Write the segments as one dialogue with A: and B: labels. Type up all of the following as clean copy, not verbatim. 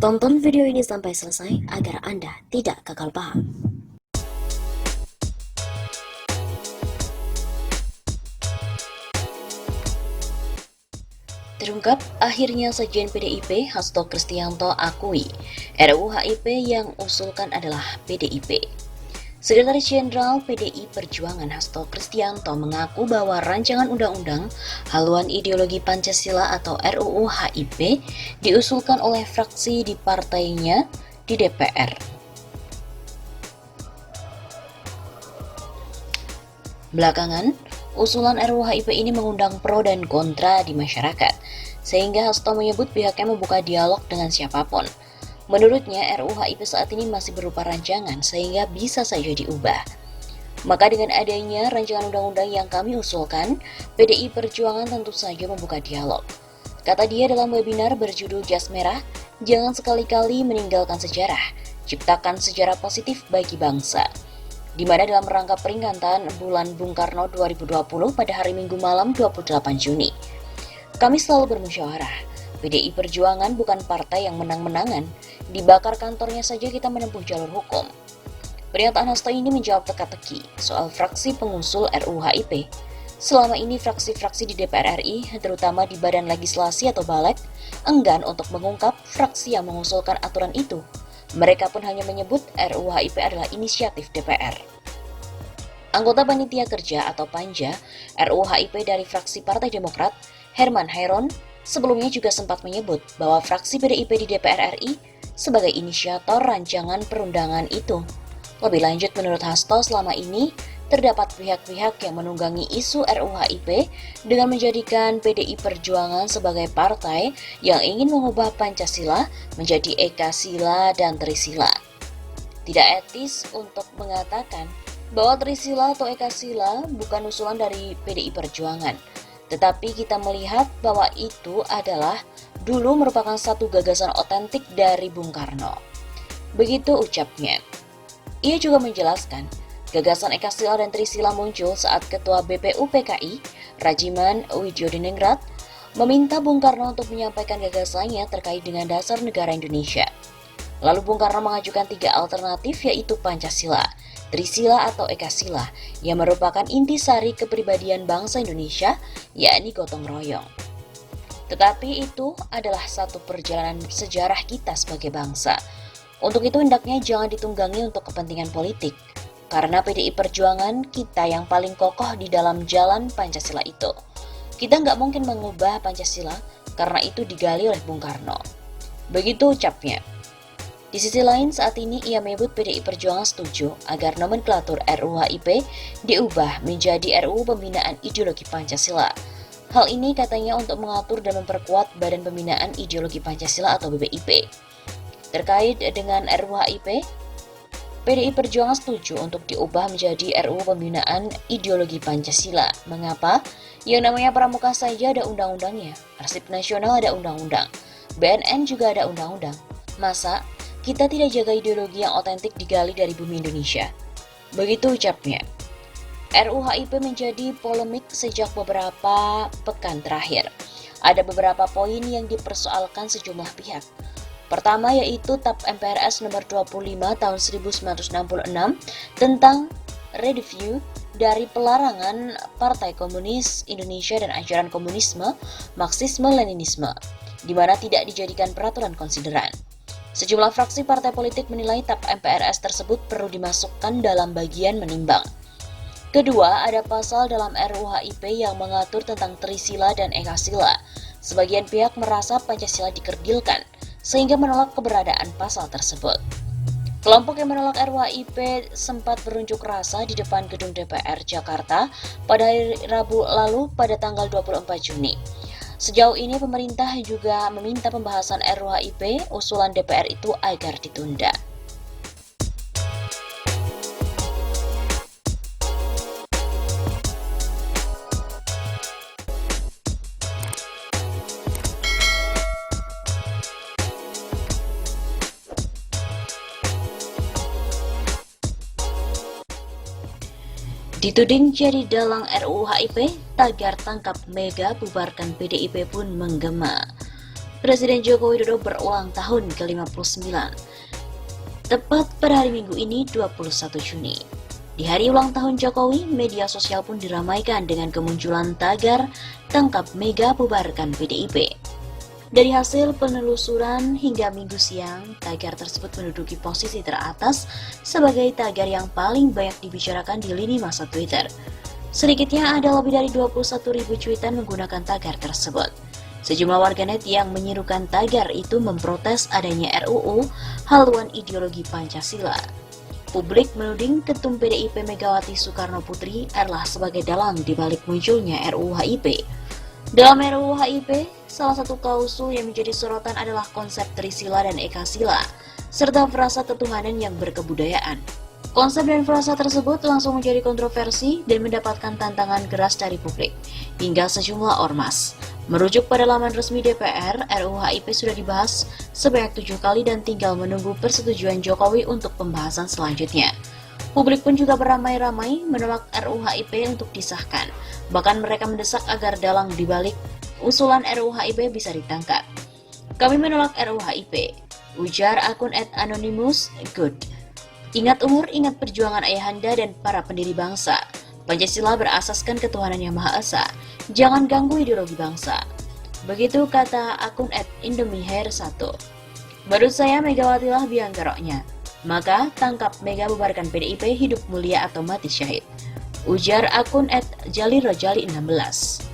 A: Tonton video ini sampai selesai agar Anda tidak gagal paham. Terungkap akhirnya sekjen PDIP Hasto Kristianto akui RUU HIP yang usulkan adalah PDIP. Sekretaris Jenderal PDI Perjuangan Hasto Kristianto mengaku bahwa rancangan undang-undang haluan ideologi Pancasila atau RUU HIP diusulkan oleh fraksi di partainya di DPR. Belakangan, usulan RUU HIP ini mengundang pro dan kontra di masyarakat, sehingga Hasto menyebut pihaknya membuka dialog dengan siapapun. Menurutnya, RUU HIP saat ini masih berupa rancangan sehingga bisa saja diubah. Maka dengan adanya rancangan undang-undang yang kami usulkan, PDI Perjuangan tentu saja membuka dialog. Kata dia dalam webinar berjudul Jas Merah, jangan sekali-kali meninggalkan sejarah, ciptakan sejarah positif bagi bangsa. Di mana dalam rangka peringatan bulan Bung Karno 2020 pada hari Minggu malam 28 Juni. Kami selalu bermusyawarah. PDI Perjuangan bukan partai yang menang-menangan. Dibakar kantornya saja kita menempuh jalur hukum. Pernyataan Hasto ini menjawab teka-teki soal fraksi pengusul RUU HIP. Selama ini fraksi-fraksi di DPR RI, terutama di Badan Legislasi atau Balek, enggan untuk mengungkap fraksi yang mengusulkan aturan itu. Mereka pun hanya menyebut RUU HIP adalah inisiatif DPR. Anggota Panitia Kerja atau Panja RUU HIP dari fraksi Partai Demokrat, Herman Hairon, sebelumnya juga sempat menyebut bahwa fraksi PDIP di DPR RI sebagai inisiator rancangan perundangan itu. Lebih lanjut, menurut Hasto, selama ini terdapat pihak-pihak yang menunggangi isu RUU HIP dengan menjadikan PDI Perjuangan sebagai partai yang ingin mengubah Pancasila menjadi Ekasila dan Trisila. Tidak etis untuk mengatakan bahwa Trisila atau Ekasila bukan usulan dari PDI Perjuangan, tetapi kita melihat bahwa itu adalah dulu merupakan satu gagasan otentik dari Bung Karno. Begitu ucapnya. Ia juga menjelaskan, gagasan Ekasila dan Trisila muncul saat Ketua BPUPKI, Rajiman Wijodiningrat, meminta Bung Karno untuk menyampaikan gagasannya terkait dengan dasar negara Indonesia. Lalu Bung Karno mengajukan 3 alternatif, yaitu Pancasila, Trisila atau Ekasila, yang merupakan intisari kepribadian bangsa Indonesia, yakni gotong royong. Tetapi itu adalah satu perjalanan sejarah kita sebagai bangsa. Untuk itu hendaknya jangan ditunggangi untuk kepentingan politik, karena PDI Perjuangan kita yang paling kokoh di dalam jalan Pancasila itu. Kita nggak mungkin mengubah Pancasila karena itu digali oleh Bung Karno. Begitu ucapnya. Di sisi lain, saat ini ia menyebut PDI Perjuangan setuju agar nomenklatur RUU HIP diubah menjadi RUU Pembinaan Ideologi Pancasila. Hal ini katanya untuk mengatur dan memperkuat Badan Pembinaan Ideologi Pancasila atau BPIP. Terkait dengan RUU HIP, PDI Perjuangan setuju untuk diubah menjadi RUU Pembinaan Ideologi Pancasila. Mengapa? Yang namanya pramuka saja ada undang-undangnya, Arsip Nasional ada undang-undang, BNN juga ada undang-undang. Masa kita tidak jaga ideologi yang otentik digali dari bumi Indonesia? Begitu ucapnya. RUU HIP menjadi polemik sejak beberapa pekan terakhir. Ada beberapa poin yang dipersoalkan sejumlah pihak. Pertama yaitu TAP MPRS nomor 25 tahun 1966 tentang review dari pelarangan Partai Komunis Indonesia dan ajaran komunisme, Marxisme-Leninisme, di mana tidak dijadikan peraturan konsideran. Sejumlah fraksi partai politik menilai TAP MPRS tersebut perlu dimasukkan dalam bagian menimbang. Kedua, ada pasal dalam RUU HIP yang mengatur tentang Trisila dan Ekasila. Sebagian pihak merasa Pancasila dikerdilkan, sehingga menolak keberadaan pasal tersebut. Kelompok yang menolak RUU HIP sempat berunjuk rasa di depan gedung DPR Jakarta pada hari Rabu lalu pada tanggal 24 Juni. Sejauh ini pemerintah juga meminta pembahasan RUU HIP usulan DPR itu agar ditunda. Dituding jadi dalang RUU HIP, tagar tangkap Mega bubarkan PDIP pun menggema. Presiden Joko Widodo berulang tahun ke-59. Tepat pada hari Minggu ini, 21 Juni. Di hari ulang tahun Jokowi, media sosial pun diramaikan dengan kemunculan tagar "Tangkap Mega Bubarkan PDIP". Dari hasil penelusuran hingga Minggu siang, tagar tersebut menduduki posisi teratas sebagai tagar yang paling banyak dibicarakan di lini masa Twitter. Sedikitnya ada lebih dari 21.000 cuitan menggunakan tagar tersebut. Sejumlah warganet yang menyerukan tagar itu memprotes adanya RUU haluan ideologi Pancasila. Publik menuding Ketum PDIP Megawati Soekarno Putri adalah sebagai dalang dibalik munculnya RUU HIP. Dalam RUU HIP, salah satu klausul yang menjadi sorotan adalah konsep Trisila dan Ekasila, serta frasa ketuhanan yang berkebudayaan. Konsep dan frasa tersebut langsung menjadi kontroversi dan mendapatkan tantangan keras dari publik, hingga sejumlah ormas. Merujuk pada laman resmi DPR, RUU HIP sudah dibahas sebanyak 7 kali dan tinggal menunggu persetujuan Jokowi untuk pembahasan selanjutnya. Publik pun juga beramai-ramai menolak RUU HIP untuk disahkan. Bahkan mereka mendesak agar dalang dibalik usulan RUU HIP bisa ditangkap. "Kami menolak RUU HIP," ujar akun @anonymous_good. "Ingat umur, ingat perjuangan ayahanda dan para pendiri bangsa. Pancasila berasaskan ketuhanan yang Maha Esa. Jangan ganggu ideologi bangsa." Begitu kata akun @indomiehair1. "Menurut saya Megawati lah biang keroknya. Maka tangkap Mega bubarkan PDIP, hidup mulia atau mati syahid," ujar akun @jalirojali16.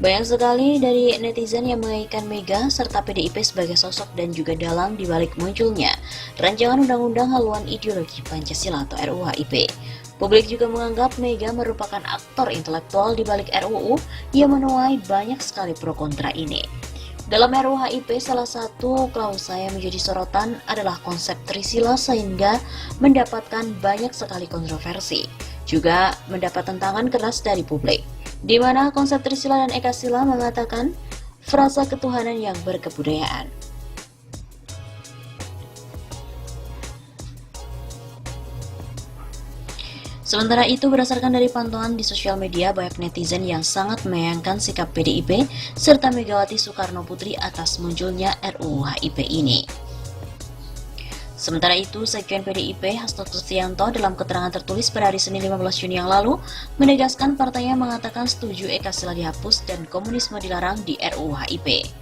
A: Banyak sekali dari netizen yang mengaitkan Mega serta PDIP sebagai sosok dan juga dalang dibalik munculnya rancangan undang-undang haluan ideologi Pancasila atau RUU HIP. Publik juga menganggap Mega merupakan aktor intelektual di balik RUU yang menuai banyak sekali pro kontra ini. Dalam RUU HIP, salah satu klausa yang menjadi sorotan adalah konsep Trisila sehingga mendapatkan banyak sekali kontroversi. Juga mendapat tantangan keras dari publik, di mana konsep Trisila dan Ekasila mengatakan frasa ketuhanan yang berkebudayaan. Sementara itu, berdasarkan dari pantauan di sosial media, banyak netizen yang sangat menyayangkan sikap PDIP serta Megawati Soekarno Putri atas munculnya RUU HIP ini. Sementara itu, Sekjen PDIP Hasto Kristianto dalam keterangan tertulis pada hari Senin 15 Juni yang lalu menegaskan partainya mengatakan setuju Ekasila dihapus dan komunisme dilarang di RUU HIP.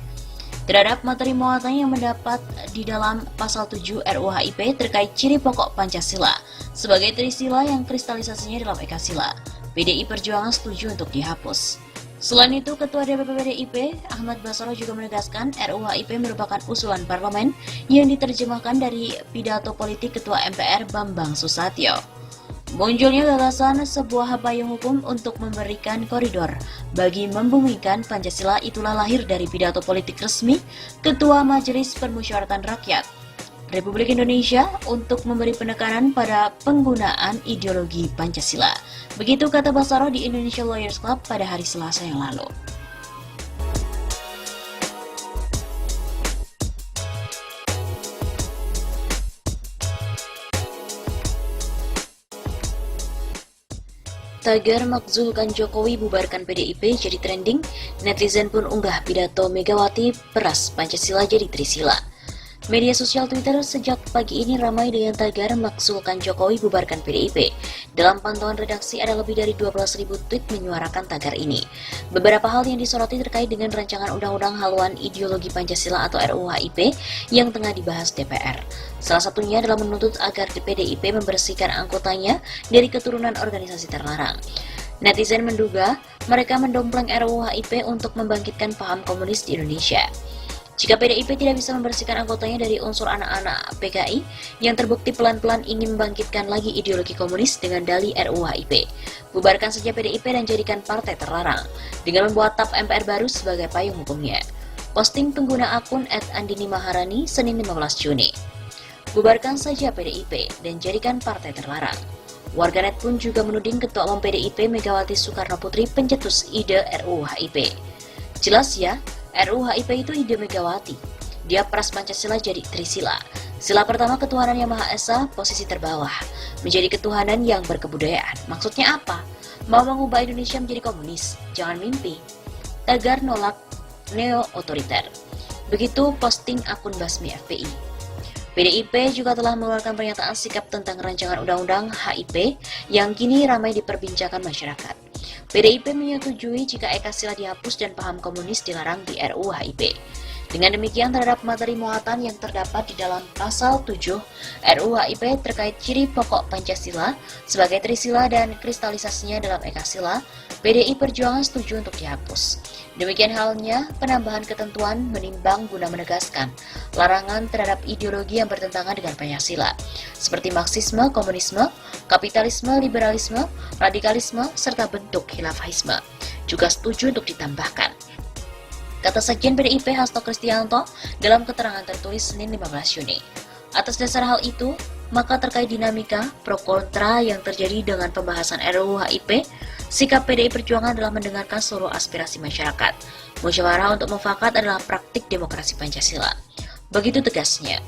A: Terhadap materi muatan yang mendapat di dalam pasal 7 RUU HIP terkait ciri pokok Pancasila sebagai Trisila yang kristalisasinya dalam Ekasila, PDI Perjuangan setuju untuk dihapus. Selain itu, Ketua DPP PDIP Ahmad Basara juga menegaskan RUU HIP merupakan usulan parlemen yang diterjemahkan dari pidato politik Ketua MPR Bambang Susatyo. Munculnya gagasan sebuah payung hukum untuk memberikan koridor bagi membumikan Pancasila itulah lahir dari pidato politik resmi Ketua Majelis Permusyawaratan Rakyat Republik Indonesia untuk memberi penekanan pada penggunaan ideologi Pancasila. Begitu kata Basara di Indonesia Lawyers Club pada hari Selasa yang lalu. Tagar makzulkan Jokowi bubarkan PDIP jadi trending, netizen pun unggah pidato Megawati peras Pancasila jadi Trisila. Media sosial Twitter sejak pagi ini ramai dengan tagar makzulkan Jokowi bubarkan PDIP. Dalam pantauan redaksi ada lebih dari 12.000 tweet menyuarakan tagar ini. Beberapa hal yang disoroti terkait dengan rancangan undang-undang haluan ideologi Pancasila atau RUU HIP yang tengah dibahas DPR. Salah satunya adalah menuntut agar PDIP membersihkan anggotanya dari keturunan organisasi terlarang. Netizen menduga mereka mendompleng RUU HIP untuk membangkitkan paham komunis di Indonesia. Jika PDIP tidak bisa membersihkan anggotanya dari unsur anak-anak PKI yang terbukti pelan-pelan ingin membangkitkan lagi ideologi komunis dengan dalih RUU HIP, bubarkan saja PDIP dan jadikan partai terlarang dengan membuat TAP MPR baru sebagai payung hukumnya. Posting pengguna akun @andini maharani Senin 15 Juni. Bubarkan saja PDIP dan jadikan partai terlarang. Warganet pun juga menuding Ketua Umum PDIP Megawati Soekarno Putri pencetus ide RUU HIP. Jelas ya, RUU HIP itu ide Megawati. Dia peras Pancasila jadi Trisila. Sila pertama ketuhanan yang Maha Esa, posisi terbawah. Menjadi ketuhanan yang berkebudayaan. Maksudnya apa? Mau mengubah Indonesia menjadi komunis? Jangan mimpi. Tagar nolak neo-otoriter. Begitu posting akun Basmi FPI. PDIP juga telah mengeluarkan pernyataan sikap tentang rancangan undang-undang HIP yang kini ramai diperbincangkan masyarakat. PDIP menyetujui jika Ekasila dihapus dan paham komunis dilarang di RUU HIP. Dengan demikian, terhadap materi muatan yang terdapat di dalam pasal 7 RUU HIP terkait ciri pokok Pancasila sebagai trisila dan kristalisasinya dalam Ekasila, PDI Perjuangan setuju untuk dihapus. Demikian halnya penambahan ketentuan menimbang guna menegaskan larangan terhadap ideologi yang bertentangan dengan Pancasila, seperti Marxisme, komunisme, kapitalisme, liberalisme, radikalisme, serta bentuk khilafahisme. Juga setuju untuk ditambahkan, kata Sekjen PDIP Hasto Kristianto dalam keterangan tertulis Senin 15 Juni. Atas dasar hal itu, maka terkait dinamika pro kontra yang terjadi dengan pembahasan RUU HIP, sikap PDI Perjuangan adalah mendengarkan seluruh aspirasi masyarakat. Musyawarah untuk mufakat adalah praktik demokrasi Pancasila. Begitu tegasnya.